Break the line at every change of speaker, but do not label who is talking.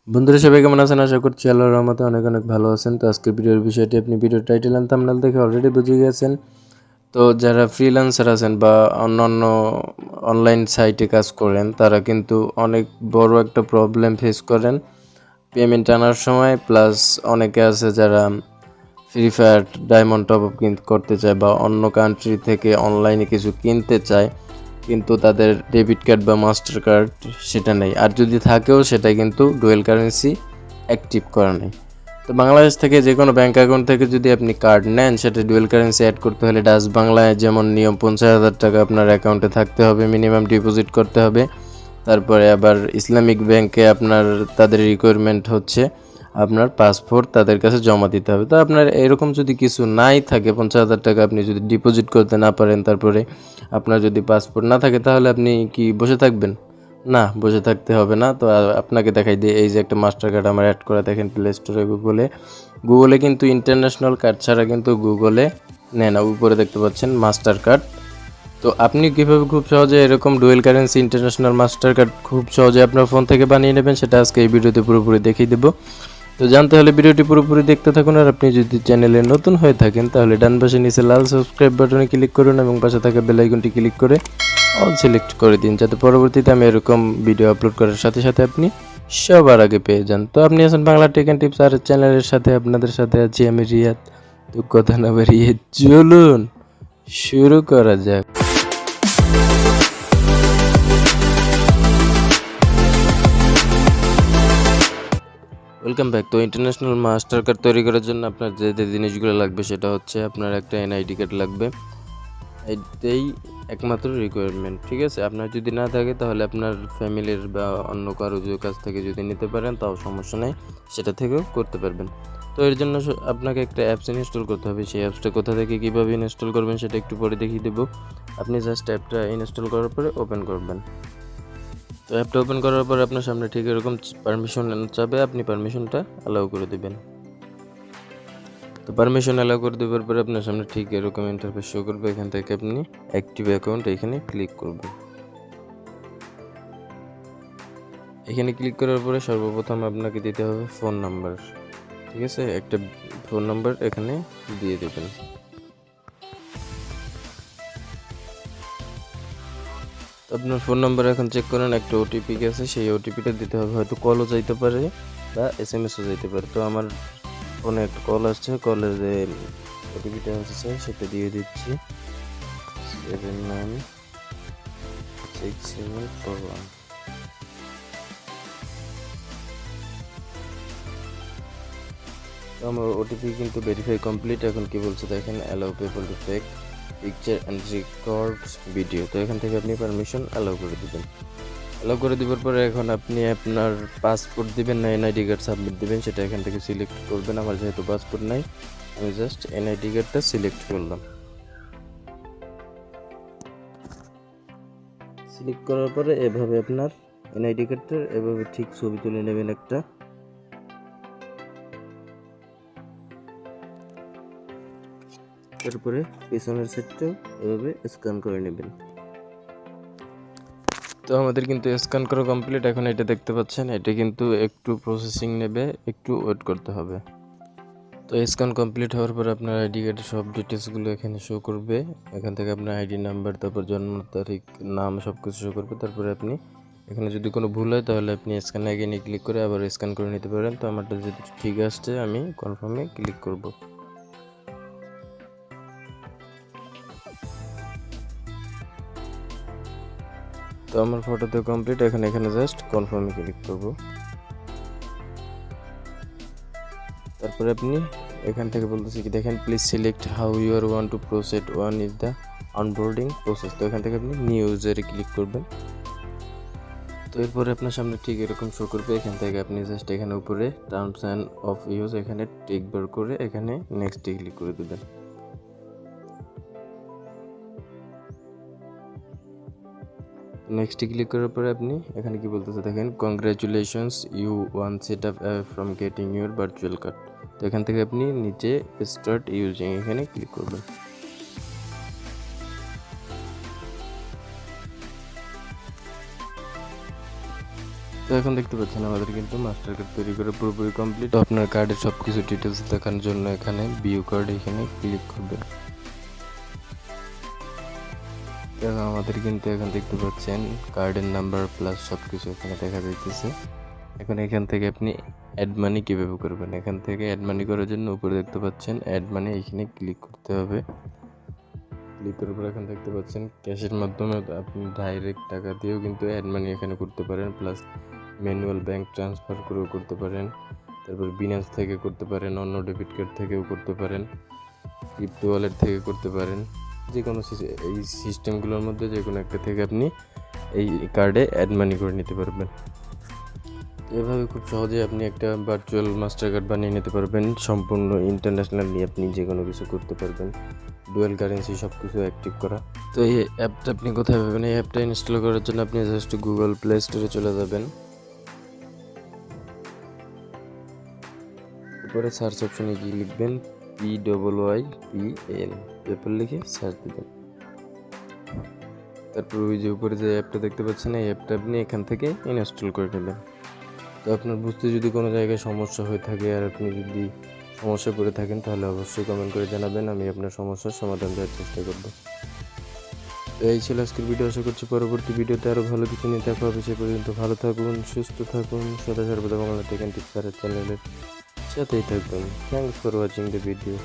বন্ধুরা সবাই কেমন আছেন? আশা করছি আল্লাহর রহমতে অনেক অনেক ভালো আছেন। তো আজকের ভিডিওর বিষয়টি আপনি ভিডিওর টাইটেল এন্ড থাম্বনেল দেখে অলরেডি বুঝে গেছেন। তো যারা ফ্রিল্যান্সার আছেন বা অন্যান্য অনলাইন সাইটে কাজ করেন তারা কিন্তু অনেক বড় একটা প্রবলেম ফেস করেন পেমেন্ট আনার সময়। প্লাস অনেকে আছে যারা free fire diamond top up করতে চায় বা অন্য কান্ট্রি থেকে অনলাইনে কিছু কিনতে চায়, কিন্তু তাদের ডেবিট কার্ড বা মাস্টার কার্ড সেটা নেই, আর যদি থাকেও সেটা কিন্তু ডুয়েল কারেন্সি অ্যাক্টিভ করা নেই। তো বাংলাদেশ থেকে যে কোনো ব্যাঙ্ক অ্যাকাউন্ট থেকে যদি আপনি কার্ড নেন, সেটা ডুয়েল কারেন্সি অ্যাড করতে হলে ডাচ বাংলায় যেমন নিয়ম 50,000 টাকা আপনার অ্যাকাউন্টে থাকতে হবে, মিনিমাম ডিপোজিট করতে হবে। তারপরে আবার ইসলামিক ব্যাংকে আপনার তাদের রিকোয়ারমেন্ট হচ্ছে আপনার পাসপোর্ট তাদের কাছে জমা দিতে হবে। তো আপনার এরকম যদি কিছু নাই থাকে, 50,000 টাকা আপনি যদি ডিপোজিট করতে না পারেন, তারপরে আপনার যদি পাসপোর্ট না থাকে, তাহলে আপনি কি বসে থাকবেন? না, বসে থাকতে হবে না। তো আপনাকে দেখাই দিই, এই যে একটা মাস্টার কার্ড আমার অ্যাড করা, দেখেন প্লে স্টোরে গুগলে কিন্তু ইন্টারন্যাশনাল কার্ড ছাড়া কিন্তু গুগলে নেয় না। উপরে দেখতে পাচ্ছেন মাস্টার কার্ড। তো আপনি কীভাবে খুব সহজে এরকম dual currency international master card খুব সহজে আপনার ফোন থেকে বানিয়ে নেবেন, সেটা আজকে এই ভিডিওতে পুরোপুরি দেখিয়ে দেবো। তো জানতে হলে ভিডিওটি পুরোপুরি দেখতে থাকুন। আর আপনি যদি চ্যানেলে নতুন হয়ে থাকেন তাহলে ডান পাশে নিচে লাল সাবস্ক্রাইব বাটনে ক্লিক করুন এবং পাশে থাকা বেল আইকনটি ক্লিক করে অল সিলেক্ট করে দিন, যাতে পরবর্তীতে আমি এরকম ভিডিও আপলোড করার সাথে সাথে আপনি সবার আগে পেয়ে যান। তো আপনি আছেন বাংলা টেক অ্যান্ড টিপস, আর চ্যানেলের সাথে আপনাদের সাথে আছি আমি রিয়াদ। তো কথা না বাড়িয়ে চলুন শুরু করা যাক। Welcome back. তো ইন্টারন্যাশনাল মাস্টার কার্ড তৈরি করার জন্য আপনার যে যে জিনিসগুলো লাগবে সেটা হচ্ছে আপনার একটা এনআইডি কার্ড লাগবে। এটাই একমাত্র রিকোয়ারমেন্ট, ঠিক আছে? আপনার যদি না থাকে তাহলে আপনার ফ্যামিলির বা অন্য কারো কাছ থেকে যদি নিতে পারেন তাও সমস্যা নেই, সেটা থেকেও করতে পারবেন। তো এর জন্য আপনাকে একটা অ্যাপস ইনস্টল করতে হবে। সেই অ্যাপসটা কোথা থেকে কীভাবে ইনস্টল করবেন সেটা একটু পরে দেখিয়ে দেবো। আপনি জাস্ট অ্যাপটা ইনস্টল করার পরে ওপেন করবেন। তো অ্যাপটা ওপেন করার পর আপনার সামনে ঠিক এরকম পারমিশন চাবে, আপনি পারমিশনটা অ্যালাউ করে দেবেন। তো পারমিশন অ্যালাউ করে দেওয়ার পরে আপনার সামনে ঠিক এরকম ইন্টারফেস শো করবে। এখান থেকে আপনি অ্যাক্টিভ অ্যাকাউন্ট এখানে ক্লিক করবেন। এখানে ক্লিক করার পরে সর্বপ্রথম আপনাকে দিতে হবে ফোন নাম্বার, ঠিক আছে? একটা ফোন নাম্বার এখানে দিয়ে দেবেন। আপনার ফোন নাম্বার এখন চেক করেন, একটা ওটিপি গেছে, সেই ওটিপিটা দিতে হবে। হয়তো কলও যাইতে পারে বা এসএমএসও যাইতে পারে। তো আমার ফোনে একটা কল আসছে, কলের যে ওটিপিটা আসছে সেটা দিয়ে দিচ্ছি, 796741। তো আমার ওটিপি কিন্তু ভেরিফাই কমপ্লিট। এখন কি বলছে দেখেন, allow people to take picture and record video. তো এখান থেকে আপনি পারমিশন অ্যালাউ করে দেবেন। অ্যালাউ করে দেওয়ার পরে এখন আপনি আপনার পাসপোর্ট দিবেন না এনআইডি কার্ড সাবমিট দিবেন, সেটা এখান থেকে সিলেক্ট করবেন। আমার যেহেতু পাসপোর্ট নাই, আমি জাস্ট এনআইডি কার্ডটা সিলেক্ট করলাম। সিলেক্ট করার পরে এভাবে আপনার এনআইডি কার্ডটা এভাবে ঠিক ছবি তুলে নেবেন একটা। তারপরে পিছনের সাইডটাও এভাবে স্ক্যান করে নেবেন। তো আমাদের কিন্তু স্ক্যান করা কমপ্লিট। এখন এটা দেখতে পাচ্ছেন, এটা কিন্তু একটু প্রসেসিং নেবে, একটু ওয়েট করতে হবে। তো স্ক্যান কমপ্লিট হওয়ার পর আপনার আইডি কার্ডের সব ডিটেলসগুলো এখানে শো করবে। এখান থেকে আপনার আইডি নাম্বার, তারপর জন্ম তারিখ, নাম সব কিছু শো করবে। তারপরে আপনি এখানে যদি কোনো ভুল হয় তাহলে আপনি স্ক্যান এগেইনে ক্লিক করে আবার স্ক্যান করে নিতে পারেন। তো আমারটা যদি ঠিক আসছে আমি কনফার্মে ক্লিক করব। তো আমার ফটোতে কমপ্লিট। এখন এখানে জাস্ট কনফার্মে ক্লিক করব। তারপরে আপনি এখান থেকে বলতেছি কি দেখেন, please select how you are want to proceed, one is the onboarding process. তো এখান থেকে আপনি নিউ ইউজারে ক্লিক করবেন। তো এরপরে আপনার সামনে ঠিক এরকম শো করবে। এখান থেকে আপনি জাস্ট এখানে উপরে টার্মস অ্যান্ড অফ ইউজ এখানে টিক বার করে এখানে নেক্সটে ক্লিক করে দেবেন। নেক্সটে ক্লিক করার পরে আপনি এখানে কি বলতেছে দেখেন, congratulations you won set up from getting your virtual card. তো এখান থেকে আপনি নিচে স্টার্ট ইউজিং এখানে ক্লিক করবেন। তো এখন দেখতে পাচ্ছেন আমাদের কিন্তু মাস্টার কার্ড তৈরি করে পুরোপুরি কমপ্লিট। আপনার কার্ডের সব কিছু ডিটেলস দেখার জন্য এখানে ভিউ কার্ড এখানে ক্লিক করবেন। এখন আমাদের কিন্তু এখন দেখতে পাচ্ছেন কার্ডের নাম্বার প্লাস সব কিছু এখানে দেখা যাইতেছে। এখন এখান থেকে আপনি অ্যাড মানি কীভাবে করবেন, এখান থেকে অ্যাড মানি করার জন্য উপরে দেখতে পাচ্ছেন অ্যাড মানি, এখানে ক্লিক করতে হবে। ক্লিক করার পর এখন দেখতে পাচ্ছেন ক্যাশের মাধ্যমে আপনি ডাইরেক্ট টাকা দিয়েও কিন্তু অ্যাড মানি এখানে করতে পারেন, প্লাস ম্যানুয়াল ব্যাংক ট্রান্সফার করেও করতে পারেন, তারপর বিনান্স থেকে করতে পারেন, অন্য ডেবিট কার্ড থেকেও করতে পারেন, ক্রিপ্টো ওয়ালেট থেকে করতে পারেন। যে কোনো এই সিস্টেমগুলোর মধ্যে যে কোনো একটা থেকে আপনি এই কার্ডে অ্যাড মানি করে নিতে পারবেন। এভাবে খুব সহজে আপনি একটা ভার্চুয়াল মাস্টার কার্ড বানিয়ে নিতে পারবেন। সম্পূর্ণ ইন্টারন্যাশনালি আপনি যে কোনো কিছু করতে পারবেন, ডুয়াল কারেন্সি সব কিছু অ্যাক্টিভ করা। তো এই অ্যাপটা আপনি কোথায় পাবেন? এই অ্যাপটা ইনস্টল করার জন্য আপনি জাস্ট গুগল প্লে স্টোরে চলে যাবেন। উপরে সার্চ অপশনে গিয়ে লিখবেন PYYPL, পেপল লিখে সার্চ দেবেন। তারপর ওই যে উপরে যে অ্যাপটা দেখতে পাচ্ছেন এই অ্যাপটা আপনি এখান থেকে ইনস্টল করে নেবেন। তো আপনার বুঝতে যদি কোনো জায়গায় সমস্যা হয়ে থাকে আর আপনি যদি সমস্যায় পড়ে থাকেন তাহলে অবশ্যই কমেন্ট করে জানাবেন, আমি আপনার সমস্যার সমাধান দেওয়ার চেষ্টা করব। তো এই ছিল আজকের ভিডিও। আশা করছি পরবর্তী ভিডিওতে আরও ভালো কিছু নিয়ে দেখা হবে। সে পর্যন্ত ভালো থাকুন, সুস্থ থাকুন, সদা সর্বদা বাংলা টেক অ্যান্ড টিপস চ্যানেলের সাথেই থাকবেন। Thanks for watching the video.